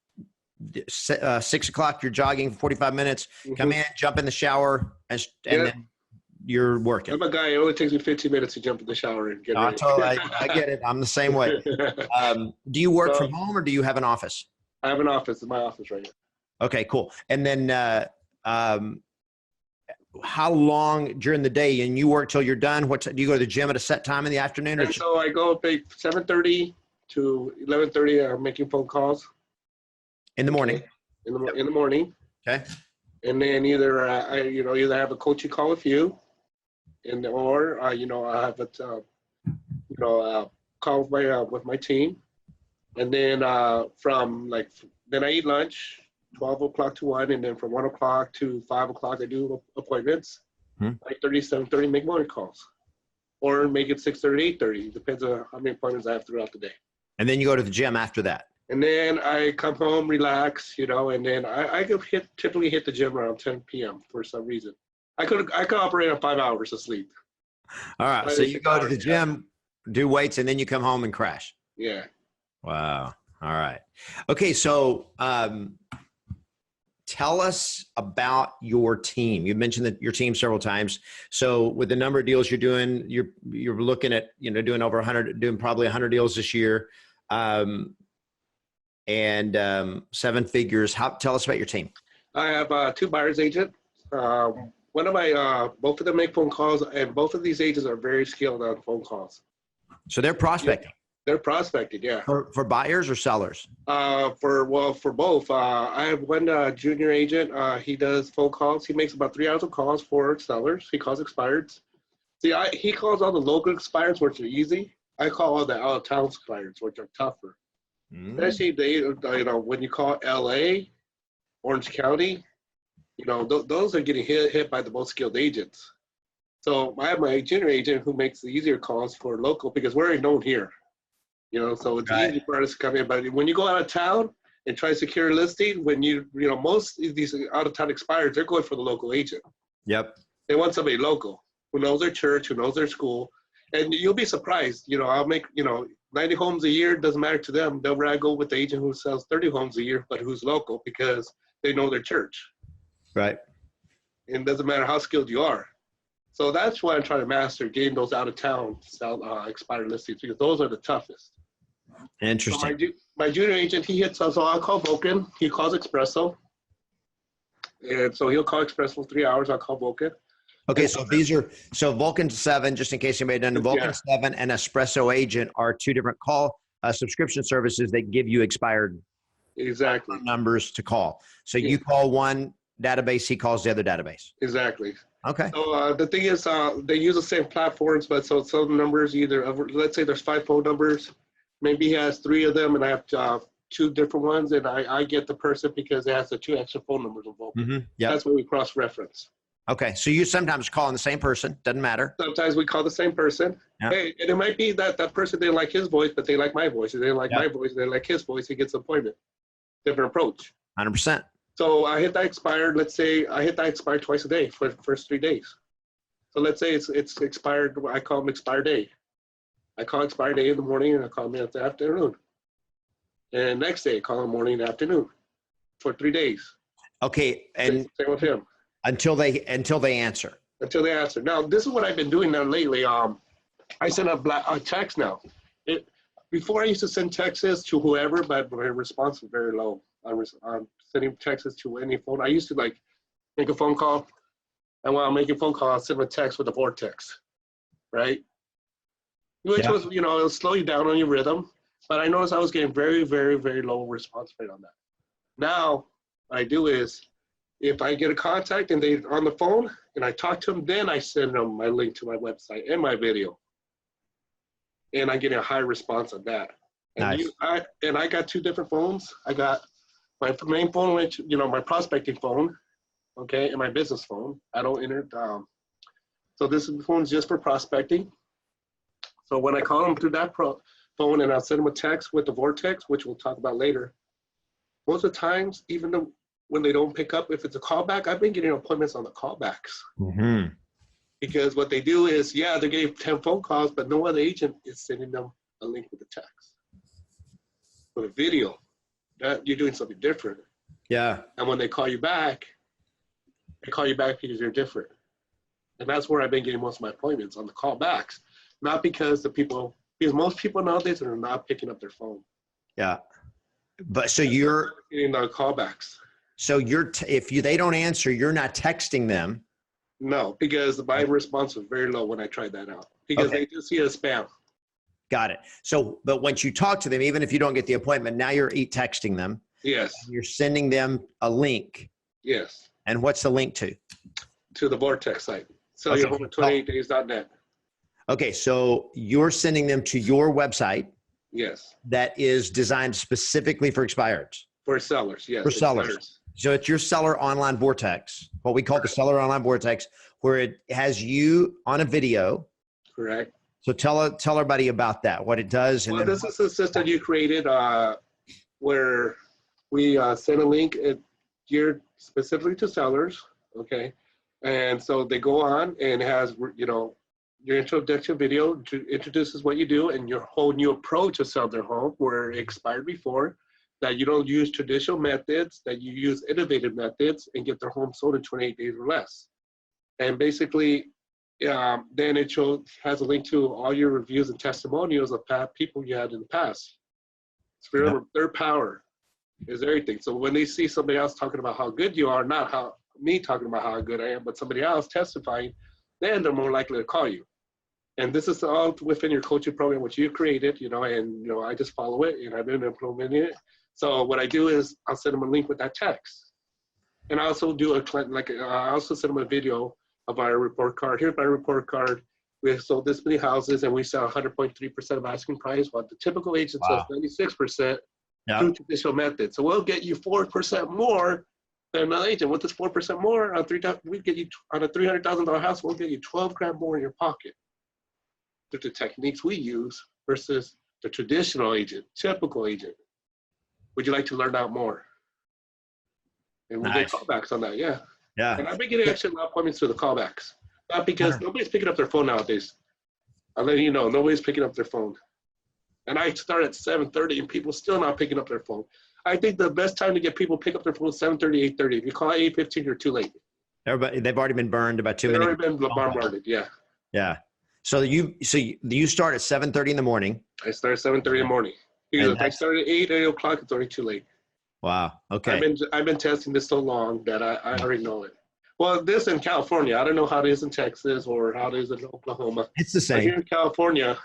6 o'clock, you're jogging for 45 minutes. Mm-hmm. Come in, jump in the shower, and then you're working. I'm a guy. It only takes me 15 minutes to jump in the shower and get ready. I get it. I'm the same way. Do you work from home, or do you have an office? I have an office. It's my office right here. Okay, cool. And then how long during the day, and you work till you're done? Do you go to the gym at a set time in the afternoon? And so I go 7:30 to 11:30. I'm making phone calls. In the morning. In the morning. Okay. And then either either have a coaching call with you, or I have a call with my team, and then then I eat lunch, 12 o'clock to 1, and then from 1 o'clock to 5 o'clock I do appointments. 5:30, 7:30, make morning calls, or make it 6:30, 8:30. Depends on how many appointments I have throughout the day. And then you go to the gym after that. And then I come home, relax, and then I typically hit the gym around 10 p.m. for some reason. I could operate on 5 hours of sleep. All right. So you go to the gym, do weights, and then you come home and crash. Yeah. Wow. All right. Okay. So tell us about your team. You mentioned your team several times. So with the number of deals you're doing, you're looking at, doing over 100, doing probably 100 deals this year. And 7 figures. Tell us about your team. I have 2 buyer's agents. One of my, both of them make phone calls, and both of these agents are very skilled on phone calls. So they're prospecting. Yeah, they're prospecting, yeah. For buyers or sellers? For both. I have one junior agent. He does phone calls. He makes about 3 hours of calls for sellers. He calls expireds. See, he calls all the local expireds, which are easy. I call all the out-of-town expireds, which are tougher. Especially when you call LA, Orange County, those are getting hit by the most skilled agents. So I have my junior agent who makes the easier calls for local, because we're already known here. So it's easy for us to come in. But when you go out of town and try to secure a listing, when most of these out of town expireds, they're going for the local agent. Yep. They want somebody local who knows their church, who knows their school. And you'll be surprised, I'll make, 90 homes a year, doesn't matter to them. They'll rather go with the agent who sells 30 homes a year, but who's local, because they know their church. Right. And it doesn't matter how skilled you are. So that's what I'm trying to master, getting those out of town expired listings, because those are the toughest. Interesting. So my junior agent, he hits us. So I'll call Vulcan. He calls Espresso. And so he'll call Espresso for 3 hours. I'll call Vulcan. Okay, so Vulcan 7, just in case anybody doesn't know, Vulcan 7 and Espresso Agent are 2 different call subscription services that give you expired numbers to call. So you call one database, he calls the other database. Exactly. Okay. So the thing is, they use the same platforms, but so some numbers let's say there's 5 phone numbers, maybe he has 3 of them, and I have 2 different ones, and I get the person because it has the 2 extra phone numbers of Vulcan. Mm-hmm. Yep. That's what we cross-reference. Okay, so you sometimes calling the same person, doesn't matter. Sometimes we call the same person. Yep. Hey, and it might be that person didn't like his voice, but they like my voice. And they like my voice, they like his voice. He gets an appointment. Different approach. 100%. So I hit that expired. Let's say I hit that expired twice a day for the first 3 days. So let's say it's expired. I call them expired day. I call expired day in the morning, and I call them in the afternoon. And next day, I call them morning and afternoon. for 3 days. Okay. And same with him. Until they answer. Until they answer. Now, this is what I've been doing now lately. I send a text now. Before I used to send texts to whoever, but my response was very low. I'm sending texts to any phone. I used to like make a phone call, and while I'm making a phone call, I'll send a text with a vortex, right? Which was, it'll slow you down on your rhythm. But I noticed I was getting very, very, very low response rate on that. Now, what I do is, if I get a contact and they're on the phone and I talk to them, then I send them my link to my website and my video. And I get a high response on that. And nice. I got 2 different phones. I got my main phone, which, my prospecting phone, okay, and my business phone. I don't enter it. So this phone's just for prospecting. So when I call them through that phone and I'll send them a text with the vortex, which we'll talk about later, most of the times, even though when they don't pick up, if it's a callback, I've been getting appointments on the callbacks. Mm-hmm. Because what they do is, they're getting 10 phone calls, but no other agent is sending them a link with a text. With a video, that you're doing something different. Yeah. And when they call you back because you're different. And that's where I've been getting most of my appointments, on the callbacks. Not because because most people nowadays are not picking up their phone. Yeah. But so you're getting the callbacks. So they don't answer, you're not texting them. No, because my response was very low when I tried that out. Because they just see it as spam. Got it. So, but once you talk to them, even if you don't get the appointment, now you're texting them. Yes. You're sending them a link. Yes. And what's the link to? To the Vortex site. Sell your home at 28days.net. Okay, so you're sending them to your website. Yes. That is designed specifically for expireds. For sellers, yes. For sellers. So it's your seller online vortex, what we call the seller online vortex, where it has you on a video. Correct. So tell everybody about that, what it does. And this is a system you created where we send a link geared specifically to sellers, okay? And so they go on and it has, your introduction video introduces what you do and your whole new approach to sell their home where it expired before, that you don't use traditional methods, that you use innovative methods and get their home sold in 28 days or less. And basically, then it has a link to all your reviews and testimonials of people you had in the past. So remember, their power is everything. So when they see somebody else talking about how good you are, not me talking about how good I am, but somebody else testifying, then they're more likely to call you. And this is all within your coaching program, which you created, and I just follow it and I've been implementing it. So what I do is I'll send them a link with that text. And I also do I also send them a video of our report card. Here's my report card. We sold this many houses and we sell 100.3% of asking price, while the typical agent sells 96% through traditional methods. So we'll get you 4% more than another agent. With this 4% more on we get you on a $300,000 house, we'll get you 12 grand more in your pocket through the techniques we use versus the traditional agent, typical agent. Would you like to learn out more? And we get callbacks on that, yeah. And I've been getting actually a lot of appointments through the callbacks. Not because nobody's picking up their phone nowadays. I'll let you know, nobody's picking up their phone. And I start at 7:30 and people still not picking up their phone. I think the best time to get people to pick up their phone is 7:30, 8:30. If you call at 8:15, you're too late. They've already been burned about too many. They've already been bombarded, yeah. Yeah. So you start at 7:30 in the morning. I start at 7:30 in the morning. Because if I start at 8 o'clock, it's already too late. Wow. Okay. I've been testing this so long that I already know it. Well, this in California, I don't know how it is in Texas or how it is in Oklahoma. It's the same. But here in California,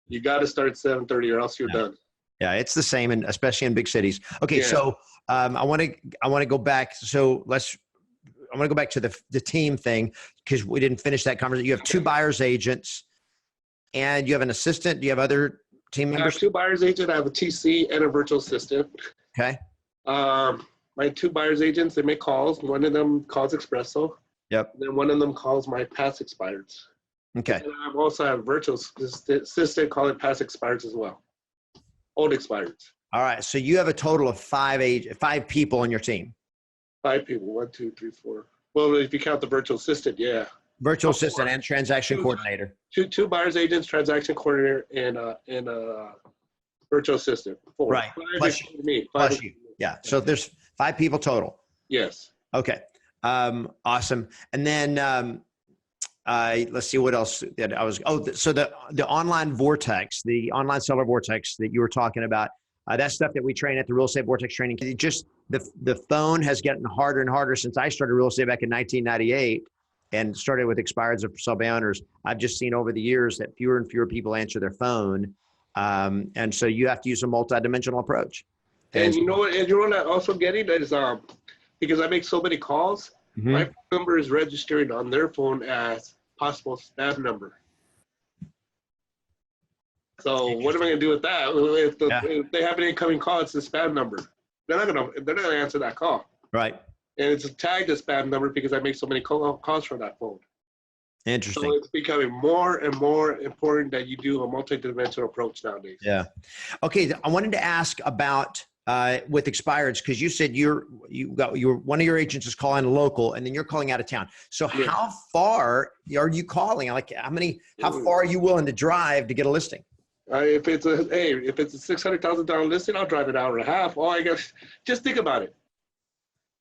you got to start at 7:30 or else you're done. Yeah, it's the same, and especially in big cities. Okay, so I want to go back. So I want to go back to the team thing because we didn't finish that conversation. You have 2 buyers agents, and you have an assistant. Do you have other team members? I have 2 buyers agents. I have a TC and a virtual assistant. Okay. My 2 buyers agents, they make calls. One of them calls Espresso. Yep. And then one of them calls my past expireds. Okay. And I also have a virtual assistant call it past expireds as well. Old expireds. All right. So you have a total of 5 people on your team. 5 people. 1, 2, 3, 4. Well, if you count the virtual assistant, yeah. Virtual assistant and transaction coordinator. 2 buyers agents, transaction coordinator, and a virtual assistant. 4. Right. 5 plus you. Yeah. So there's 5 people total. Yes. Okay. Awesome. And then let's see what else that I was. Oh, so the online vortex, the online seller vortex that you were talking about, that stuff that we train at the Real Estate Vortex training. It just the phone has gotten harder and harder since I started real estate back in 1998 and started with expireds of sub owners. I've just seen over the years that fewer and fewer people answer their phone, and so you have to use a multidimensional approach. And you know what? And you know what I'm also getting is because I make so many calls, my phone number is registered on their phone as possible spam number. So what am I going to do with that? If they have an incoming call, it's a spam number. They're not gonna answer that call. Right. And it's tagged as spam number because I make so many calls from that phone. Interesting. So it's becoming more and more important that you do a multi-dimensional approach nowadays. Yeah. Okay. I wanted to ask about with expireds, because you said one of your agents is calling local and then you're calling out of town. So how far are you calling? Like how far are you willing to drive to get a listing? If it's a $600,000 listing, I'll drive an hour and a half. Oh, I guess just think about it.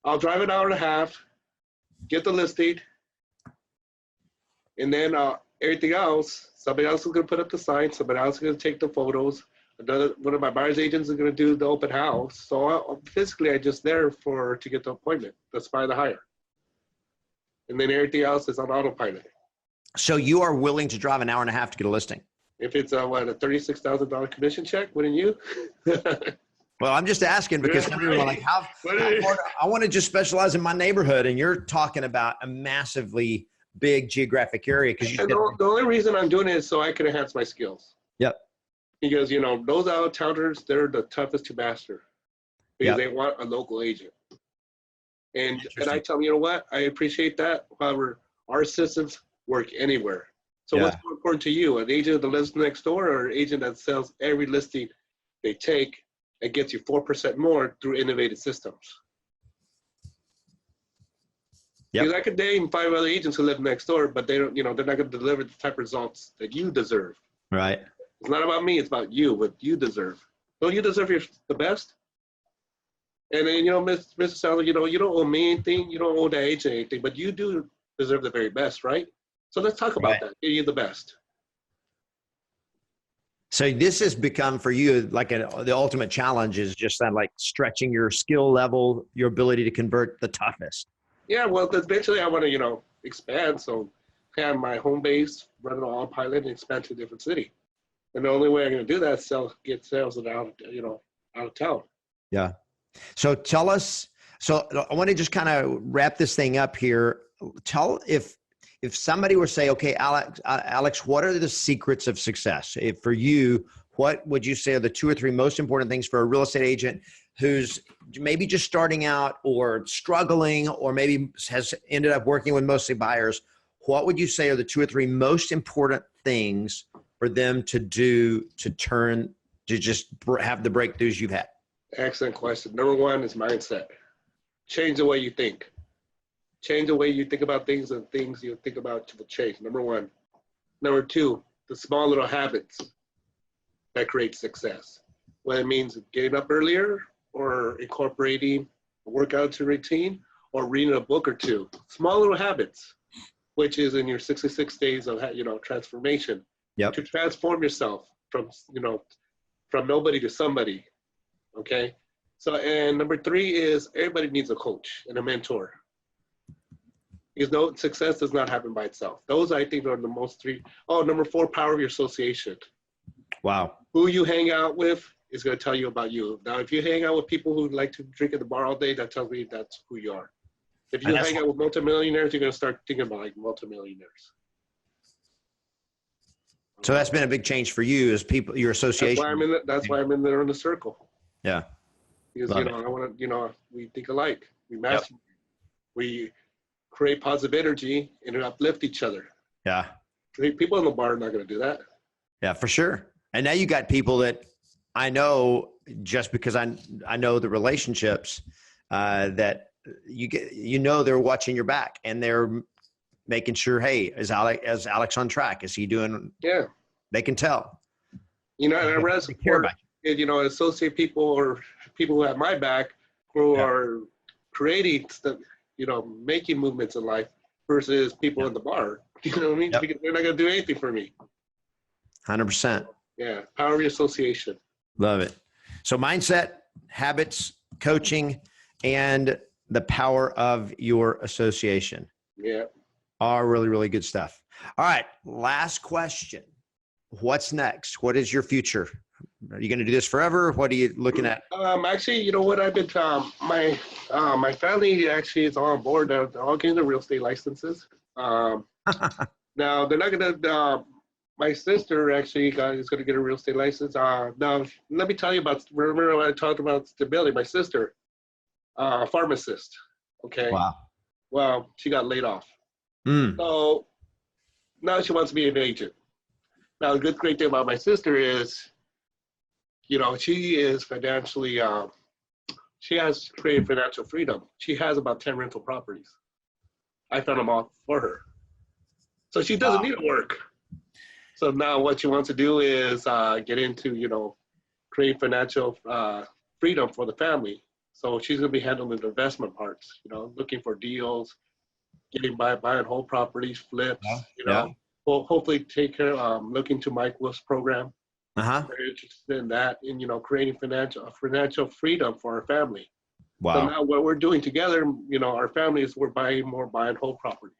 I'll drive an hour and a half, get the listing, and then everything else, somebody else is going to put up the sign, somebody else is going to take the photos, one of my buyer's agents is going to do the open house. So physically, I'm just there to get the appointment, to spy the hire. And then everything else is on autopilot. So you are willing to drive an hour and a half to get a listing? If it's a $36,000 commission check, wouldn't you? Well, I'm just asking because some people are like, how far, I want to just specialize in my neighborhood, and you're talking about a massively big geographic area. Because the only reason I'm doing it is so I can enhance my skills. Yep. Because those out-of-towners, they're the toughest to master because they want a local agent. And I tell them, you know what? I appreciate that. However, our systems work anywhere. So what's more important to you, an agent that lives next door or an agent that sells every listing they take and gets you 4% more through innovative systems? Because I could name 5 other agents who live next door, but they don't, they're not going to deliver the type of results that you deserve. Right. It's not about me, it's about you, what you deserve. Don't you deserve the best? And then, Mr. Sandler, you don't owe me anything, you don't owe that agent anything, but you do deserve the very best, right? So let's talk about that. You're the best. So this has become for you like the ultimate challenge is just that, like stretching your skill level, your ability to convert the toughest. Yeah, well, eventually I want to, expand. So have my home base, run an autopilot, and expand to a different city. And the only way I'm going to do that is get sales out of town. Yeah. So tell us. So I want to just kind of wrap this thing up here. Tell if somebody were to say, okay, Alex, what are the secrets of success? For you, what would you say are the 2 or 3 most important things for a real estate agent who's maybe just starting out or struggling or maybe has ended up working with mostly buyers? What would you say are the 2 or 3 most important things for them to do to just have the breakthroughs you've had? Excellent question. Number 1 is mindset. Change the way you think. Change the way you think about things, and things you think about will change. Number 1. Number 2, the small little habits that create success. Whether it means getting up earlier or incorporating a workout to routine or reading a book or 2. Small little habits, which is in your 66 days of transformation. Yep. To transform yourself from nobody to somebody. Okay. So, and number 3 is everybody needs a coach and a mentor. Because success does not happen by itself. Those, I think, are the most 3. Oh, number 4, power of your association. Wow. Who you hang out with is going to tell you about you. Now, if you hang out with people who like to drink at the bar all day, that tells me that's who you are. If you hang out with multimillionaires, you're going to start thinking about like multimillionaires. So that's been a big change for you as people, your association. That's why I'm in there in the circle. Yeah. Because, I want to, we think alike. We match. Yep. We create positive energy and uplift each other. Yeah. People in the bar are not going to do that. Yeah, for sure. And now you got people that I know just because I know the relationships that you get, they're watching your back and they're making sure, hey, is Alex on track? Is he doing? Yeah. They can tell. And I rather support, associate people or people who have my back who are creating stuff, you know, making movements in life versus people in the bar. You know what I mean? Because they're not going to do anything for me. 100%. Yeah. Power of association. Love it. So mindset, habits, coaching, and the power of your association. Yeah. Are really, really good stuff. All right. Last question. What's next? What is your future? Are you going to do this forever? What are you looking at? Actually, you know what? I've been, my family actually is on board. They're all getting the real estate licenses. Now they're not going to, my sister actually is going to get a real estate license. Now, let me tell you about, remember when I talked about stability, my sister, pharmacist. Okay. Wow. Well, she got laid off. So now she wants to be an agent. Now, the great thing about my sister is, you know, she is financially, she has created financial freedom. She has about 10 rental properties. I found them all for her. So she doesn't need to work. So now what she wants to do is get into, you know, create financial freedom for the family. So she's going to be handling the investment parts, you know, looking for deals, buying whole properties, flips, you know, hopefully take care, looking to Mike Wolf's program. Very interested in that, and, you know, creating financial freedom for our family. Wow. So now what we're doing together, you know, our families, we're buying whole properties.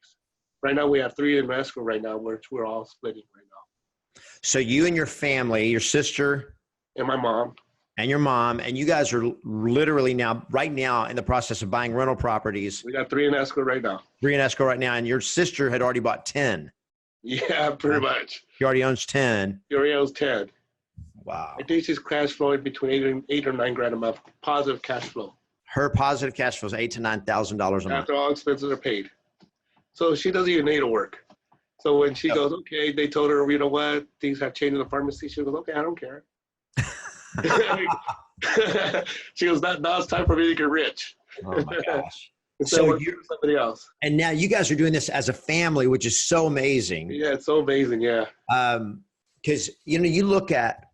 Right now we have 3 in escrow right now, which we're all splitting right now. So you and your family, your sister and my mom, and your mom, and you guys are literally right now in the process of buying rental properties. We got 3 in escrow right now. 3 in escrow right now. And your sister had already bought 10. Yeah, pretty much. She already owns 10. She already owns 10. Wow. I think she's cash flowing between $8 or $9 grand a month, positive cash flow. Her positive cash flow is $8,000 to $9,000 a month. After all expenses are paid. So she doesn't even need to work. So when she goes, okay, they told her, you know what, things have changed in the pharmacy. She goes, okay, I don't care. She goes, now it's time for me to get rich. Oh my gosh. So you're somebody else. And now you guys are doing this as a family, which is so amazing. Yeah, it's so amazing. Yeah. Because, you know, you look at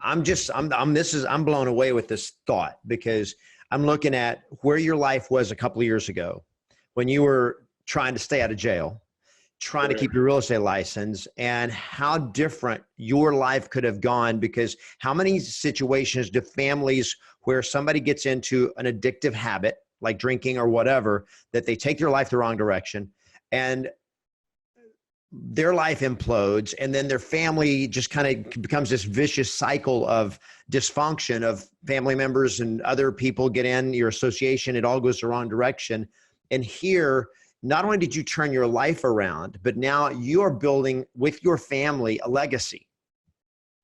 I'm blown away with this thought, because I'm looking at where your life was a couple of years ago when you were trying to stay out of jail, trying to keep your real estate license, and how different your life could have gone. Because how many situations do families where somebody gets into an addictive habit, like drinking or whatever, that they take their life the wrong direction and their life implodes, and then their family just kind of becomes this vicious cycle of dysfunction of family members and other people get in your association. It all goes the wrong direction. And here, not only did you turn your life around, but now you're building with your family a legacy.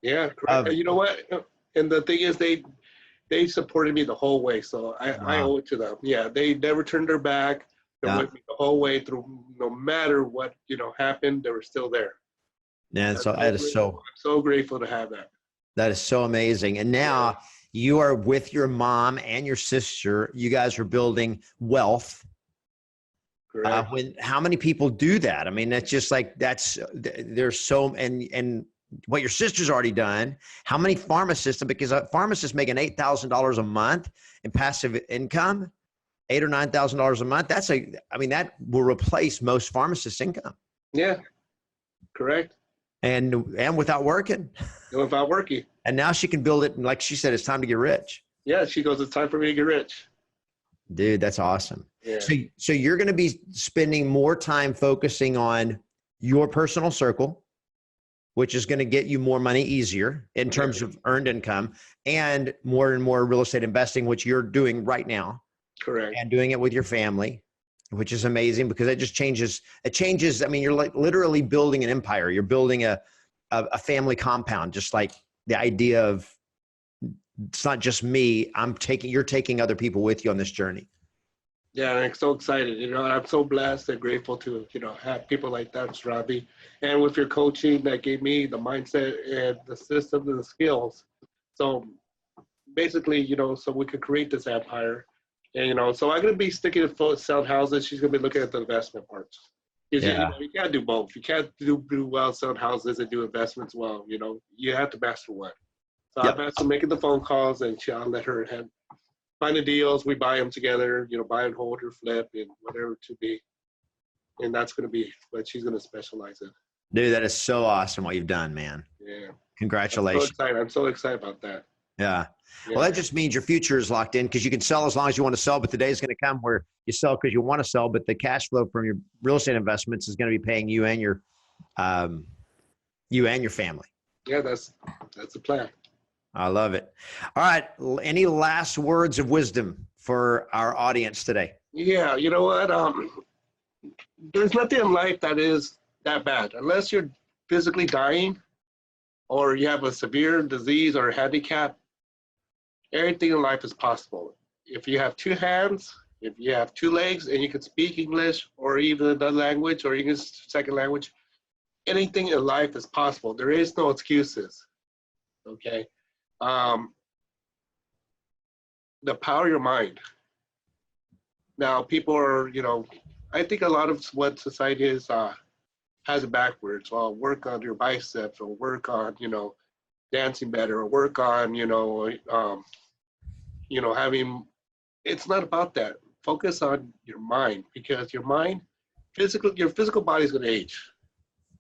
Yeah, correct. You know what? And the thing is, they supported me the whole way. So I owe it to them. Yeah, they never turned their back. They were with me the whole way through. No matter what, you know, happened, they were still there. Yeah, so I'm so grateful to have that. That is so amazing. And now you are with your mom and your sister. You guys are building wealth. How many people do that? I mean, that's just like, there's so, and what your sister's already done, how many pharmacists, because a pharmacist making $8,000 a month in passive income, $8,000 or $9,000 a month. That will replace most pharmacists' income. Yeah, correct. And without working. Without working. And now she can build it. And like she said, it's time to get rich. Yeah, she goes, it's time for me to get rich. Dude, that's awesome. Yeah. So you're going to be spending more time focusing on your personal circle, which is going to get you more money easier in terms of earned income, and more real estate investing, which you're doing right now. Correct. And doing it with your family, which is amazing, because it just changes. It changes. I mean, you're like literally building an empire. You're building a family compound, just like the idea of, it's not just me. You're taking other people with you on this journey. Yeah, I'm so excited. You know, I'm so blessed and grateful to, you know, have people like that, Robbie. And with your coaching, that gave me the mindset and the systems and the skills. So basically, you know, so we could create this empire. And, you know, so I'm going to be sticking to selling houses. She's going to be looking at the investment parts. Because, you know, you can't do both. You can't do well selling houses and do investments well. You know, you have to master one. So I'm making the phone calls, and I'll let her finding deals. We buy them together, buy and hold or flip and whatever to be. And that's going to be what she's going to specialize in. Dude, that is so awesome what you've done, man. Yeah. Congratulations. I'm so excited about that. Yeah. Well, that just means your future is locked in because you can sell as long as you want to sell, but the day is going to come where you sell because you want to sell, but the cash flow from your real estate investments is going to be paying you and your family. Yeah, that's the plan. I love it. All right. Any last words of wisdom for our audience today? Yeah. You know what? There's nothing in life that is that bad unless you're physically dying or you have a severe disease or a handicap. Everything in life is possible. If you have two hands, if you have two legs and you can speak English or even another language or English second language, anything in life is possible. There is no excuses. Okay. The power of your mind. Now people are, I think a lot of what society is has it backwards. Well, work on your biceps or work on, dancing better or work on, having, it's not about that. Focus on your mind because your mind, your physical body is going to age.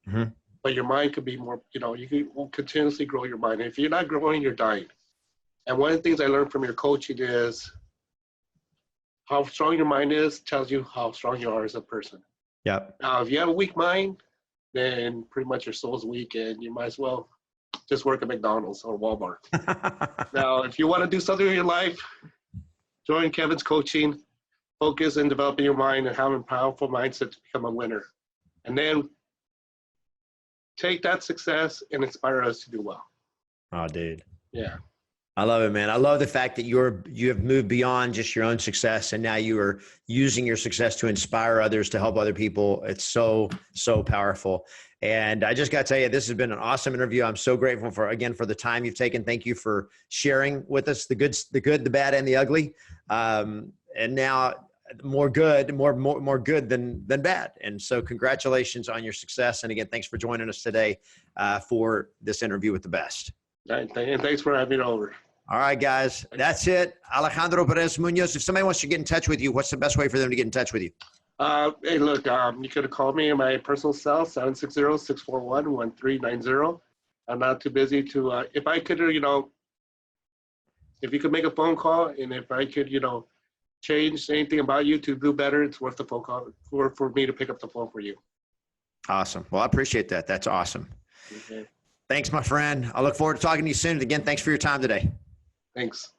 Mm-hmm. But your mind could be more, you will continuously grow your mind. If you're not growing, you're dying. And one of the things I learned from your coaching is how strong your mind is tells you how strong you are as a person. Yeah. Now, if you have a weak mind, then pretty much your soul's weak and you might as well just work at McDonald's or Walmart. Now, if you want to do something in your life, join Kevin's coaching, focus on developing your mind and having a powerful mindset to become a winner. And then take that success and inspire us to do well. Oh, dude. Yeah. I love it, man. I love the fact that you have moved beyond just your own success and now you are using your success to inspire others, to help other people. It's so, so powerful. And I just got to tell you, this has been an awesome interview. I'm so grateful for the time you've taken. Thank you for sharing with us the good, the bad, and the ugly. And now more good than bad. And so congratulations on your success. And again, thanks for joining us today for this interview with the best. And thanks for having me over. All right, guys, that's it. Alejandro Perez Munoz. If somebody wants to get in touch with you, what's the best way for them to get in touch with you? Hey, look, you could call me in my personal cell, 760-641-1390. I'm not too busy to, if I could, if you could make a phone call and if I could, change anything about you to do better, it's worth the phone call for me to pick up the phone for you. Awesome. Well, I appreciate that. That's awesome. Okay. Thanks, my friend. I look forward to talking to you soon. Again, thanks for your time today. Thanks.